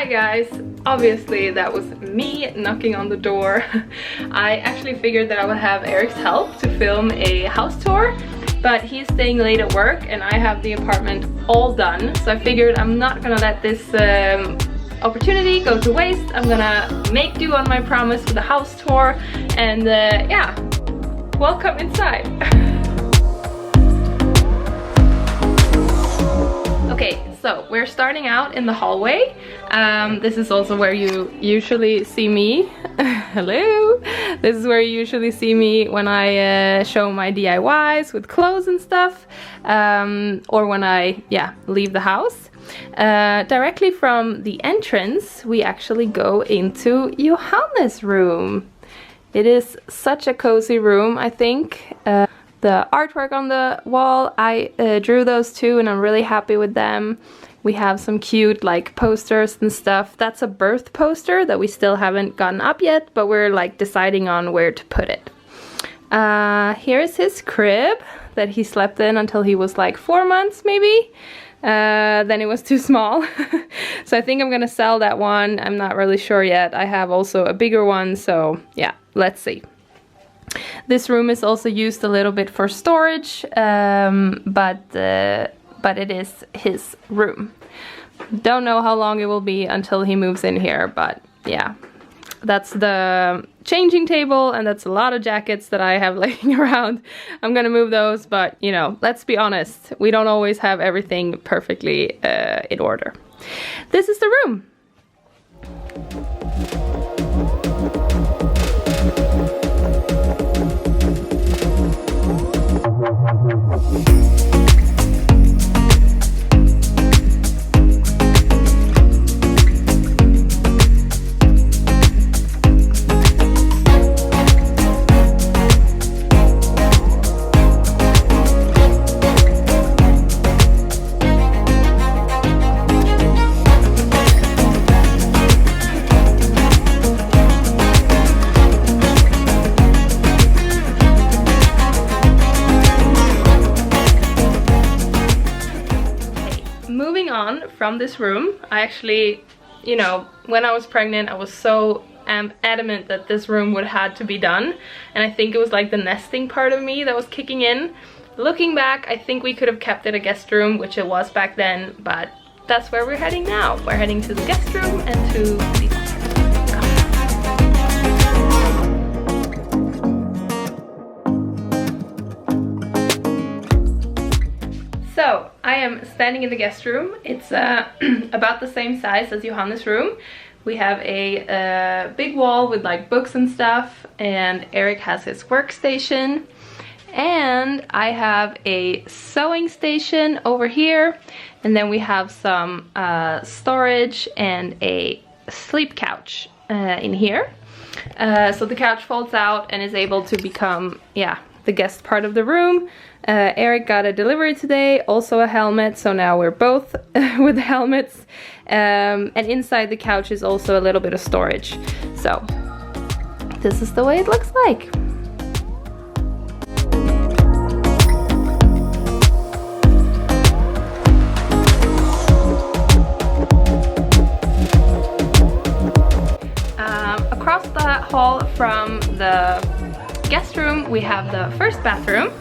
Hi guys, obviously that was me knocking on the door. I actually figured that I would have Eric's help to film a house tour, but he's staying late at work and I have the apartment all done. So I figured I'm not gonna let this opportunity go to waste. I'm gonna make do on my promise with a house tour and yeah, welcome inside. Okay, so we're starting out in the hallway. This is also where you usually see me. Hello! This is where you usually see me when I show my DIYs with clothes and stuff. Or when I, leave the house. Directly from the entrance, we actually go into Johannes' room. It is such a cozy room, I think. The artwork on the wall, I drew those too and I'm really happy with them. We have some cute like posters and stuff. That's a birth poster that we still haven't gotten up yet, but we're like deciding on where to put it. Here's his crib that he slept in until he was like 4 months maybe. Then it was too small. So I think I'm gonna sell that one. I'm not really sure yet. I have also a bigger one, so yeah, let's see. This room is also used a little bit for storage, but it is his room. Don't know how long it will be until he moves in here, but yeah. That's the changing table and that's a lot of jackets that I have laying around. I'm gonna move those, but you know, let's be honest, we don't always have everything perfectly in order. This is the room. From this room, I actually, you know, when I was pregnant I was so adamant that this room would had to be done, and I think it was like the nesting part of me that was kicking in. Looking back, I think we could have kept it a guest room, which it was back then, but that's where we're heading now. We're heading to the guest room and to the So, I am standing in the guest room. It's about the same size as Johannes' room. We have a big wall with like books and stuff, and Eric has his workstation. And I have a sewing station over here, and then we have some storage and a sleep couch in here. So the couch folds out and is able to become, the guest part of the room. Eric got a delivery today, also a helmet, so now we're both with helmets. And inside the couch is also a little bit of storage. So this is the way it looks like. Across the hall from the guest room we have the first bathroom,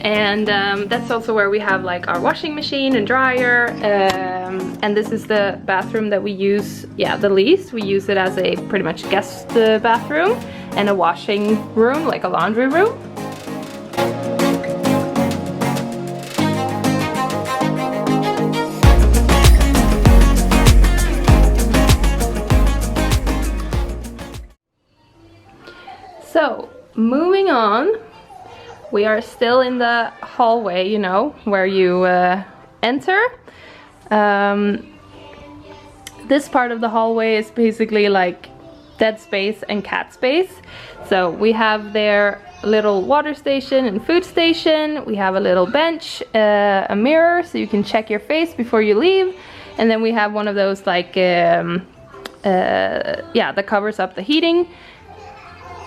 and that's also where we have like our washing machine and dryer, and this is the bathroom that we use the least. We use it as a pretty much guest bathroom and a washing room, like a laundry room. So moving on, we are still in the hallway, you know, where you enter. This part of the hallway is basically like dead space and cat space. So we have their little water station and food station. We have a little bench, a mirror so you can check your face before you leave. And then we have one of those like, that covers up the heating.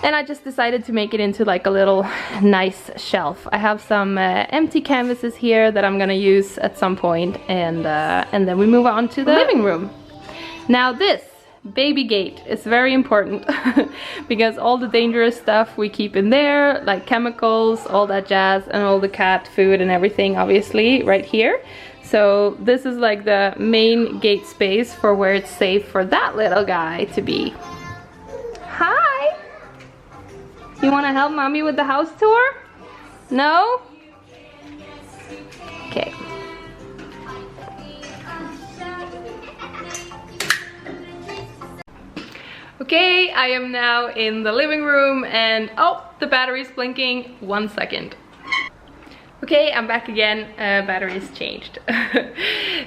And I just decided to make it into like a little nice shelf. I have some empty canvases here that I'm gonna use at some point, and then we move on to the living room. Now this baby gate is very important because all the dangerous stuff we keep in there, like chemicals, all that jazz, and all the cat food and everything, obviously right here. So this is like the main gate space for where it's safe for that little guy to be. Hi! You want to help mommy with the house tour? No? Okay. Okay, I am now in the living room and oh, the battery's blinking. 1 second. Okay, I'm back again. Battery's changed.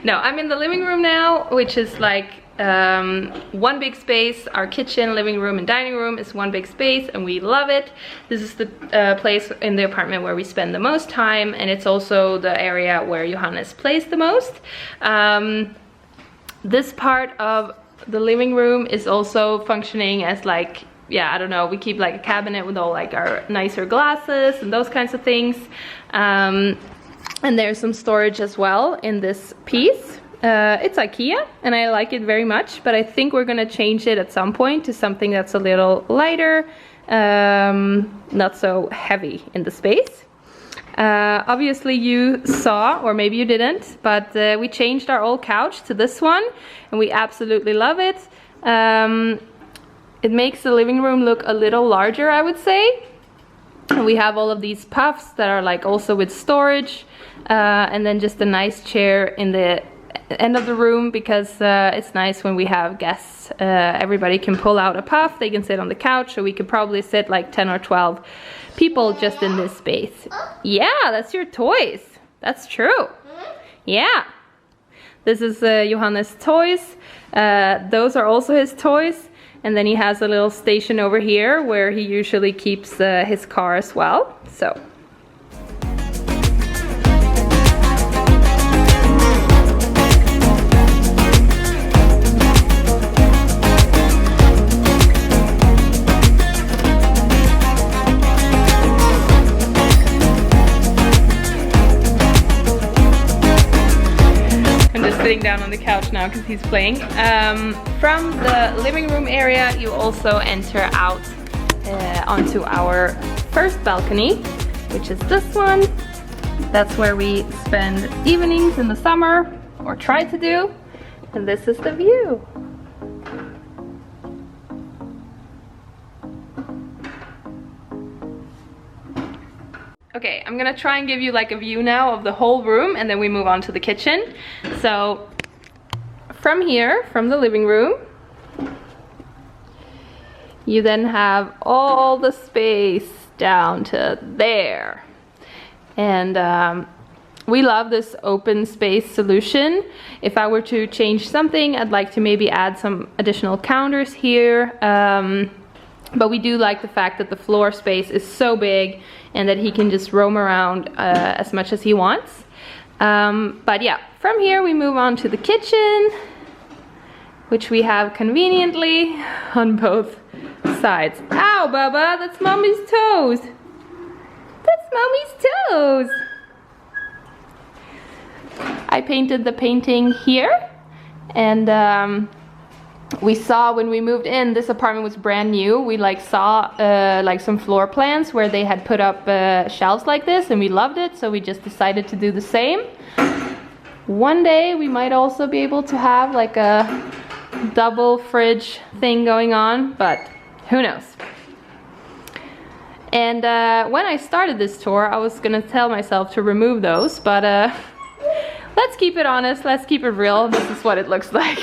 No, I'm in the living room now, which is like one big space. Our kitchen, living room, and dining room is one big space, and we love it. This is the place in the apartment where we spend the most time, and it's also the area where Johannes plays the most. This part of the living room is also functioning as like, yeah, I don't know, we keep like a cabinet with all like our nicer glasses and those kinds of things. And there's some storage as well in this piece. It's IKEA and I like it very much, but I think we're gonna change it at some point to something that's a little lighter, not so heavy in the space. Obviously you saw, or maybe you didn't, but we changed our old couch to this one and we absolutely love it. It makes the living room look a little larger, I would say. And we have all of these puffs that are like also with storage, and then just a nice chair in the end of the room because it's nice when we have guests. Everybody can pull out a puff, they can sit on the couch, so we could probably sit like 10 or 12 people just in this space. Yeah, that's your toys. That's true. Yeah. This is Johannes' toys. Those are also his toys. And then he has a little station over here where he usually keeps his car as well. So. Sitting down on the couch now because he's playing. From the living room area you also enter out onto our first balcony, which is this one. That's where we spend evenings in the summer, or try to do, and this is the view. Okay, I'm gonna try and give you like a view now of the whole room and then we move on to the kitchen. So from here, from the living room, you then have all the space down to there. And we love this open space solution. If I were to change something, I'd like to maybe add some additional counters here. But we do like the fact that the floor space is so big and that he can just roam around as much as he wants. But yeah, from here we move on to the kitchen, which we have conveniently on both sides. Ow, Bubba, that's Mommy's toes. That's Mommy's toes. I painted the painting here, and we saw when we moved in, this apartment was brand new. We like saw like some floor plans where they had put up shelves like this, and we loved it, so we just decided to do the same. One day we might also be able to have like a double fridge thing going on, but who knows. And when I started this tour, I was gonna tell myself to remove those, but let's keep it honest, let's keep it real. This is what it looks like.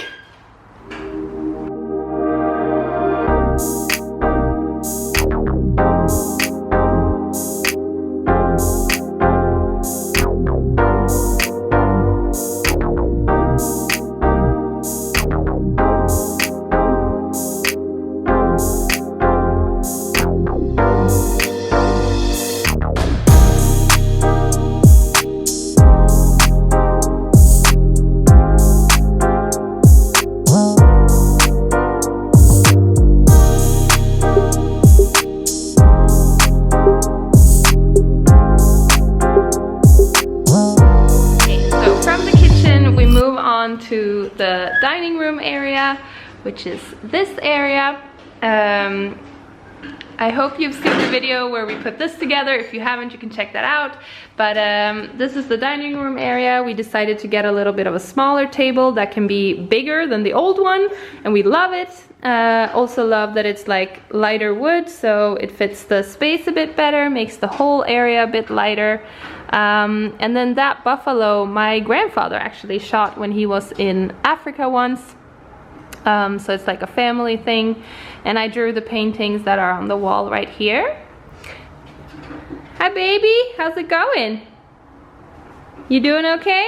on to the dining room area, which is this area. I hope you've seen the video where we put this together. If you haven't, you can check that out. But this is the dining room area. We decided to get a little bit of a smaller table that can be bigger than the old one, and we love it. Also love that it's like lighter wood, so it fits the space a bit better, makes the whole area a bit lighter. And then that buffalo my grandfather actually shot when he was in Africa once. So it's like a family thing, and I drew the paintings that are on the wall right here. Hi baby, how's it going? You doing okay?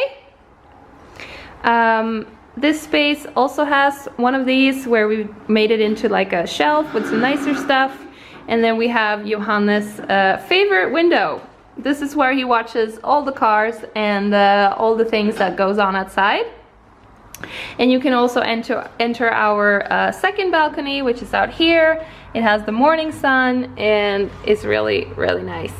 This space also has one of these where we made it into like a shelf with some nicer stuff, and then we have Johannes' favorite window. This is where he watches all the cars and all the things that goes on outside. And you can also enter our second balcony, which is out here. It has the morning sun and it's really, really nice.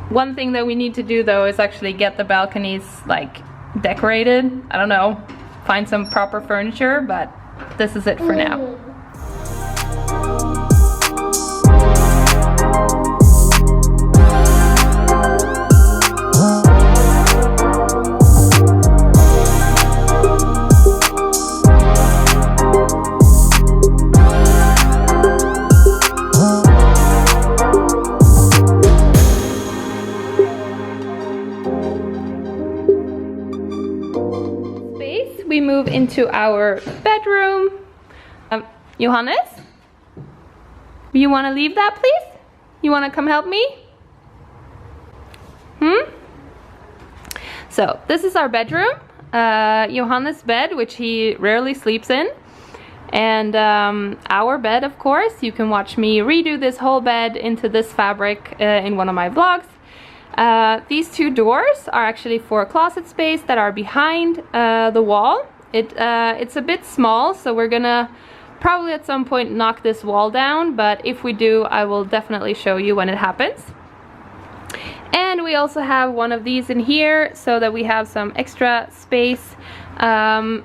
One thing that we need to do though is actually get the balconies like decorated. I don't know, find some proper furniture, but this is it for now. We move into our bedroom. Johannes, you want to leave that, please? You want to come help me? So this is our bedroom. Johannes' bed, which he rarely sleeps in, and our bed, of course. You can watch me redo this whole bed into this fabric in one of my vlogs. These two doors are actually for closet space that are behind the wall. It's a bit small, so we're gonna probably at some point knock this wall down, but if we do, I will definitely show you when it happens. And we also have one of these in here so that we have some extra space. And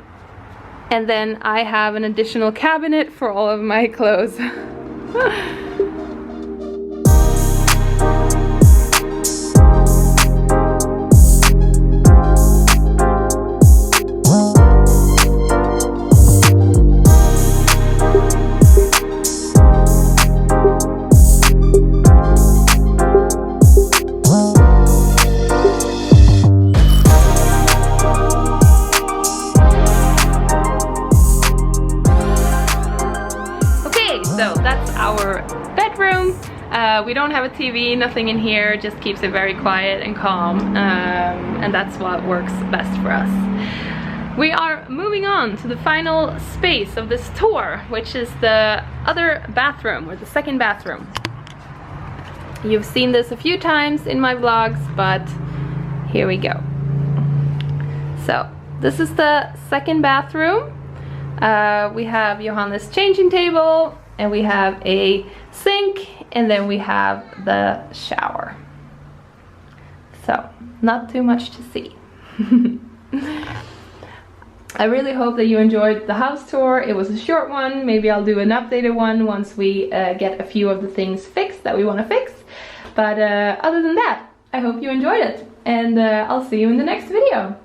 then I have an additional cabinet for all of my clothes. So that's our bedroom. We don't have a TV, nothing in here, just keeps it very quiet and calm, and that's what works best for us. We are moving on to the final space of this tour, which is the other bathroom, or the second bathroom. You've seen this a few times in my vlogs, but here we go. So this is the second bathroom. We have Johannes' changing table, and we have a sink, and then we have the shower. So, not too much to see. I really hope that you enjoyed the house tour. It was a short one. Maybe I'll do an updated one once we get a few of the things fixed that we want to fix. But other than that, I hope you enjoyed it, and I'll see you in the next video.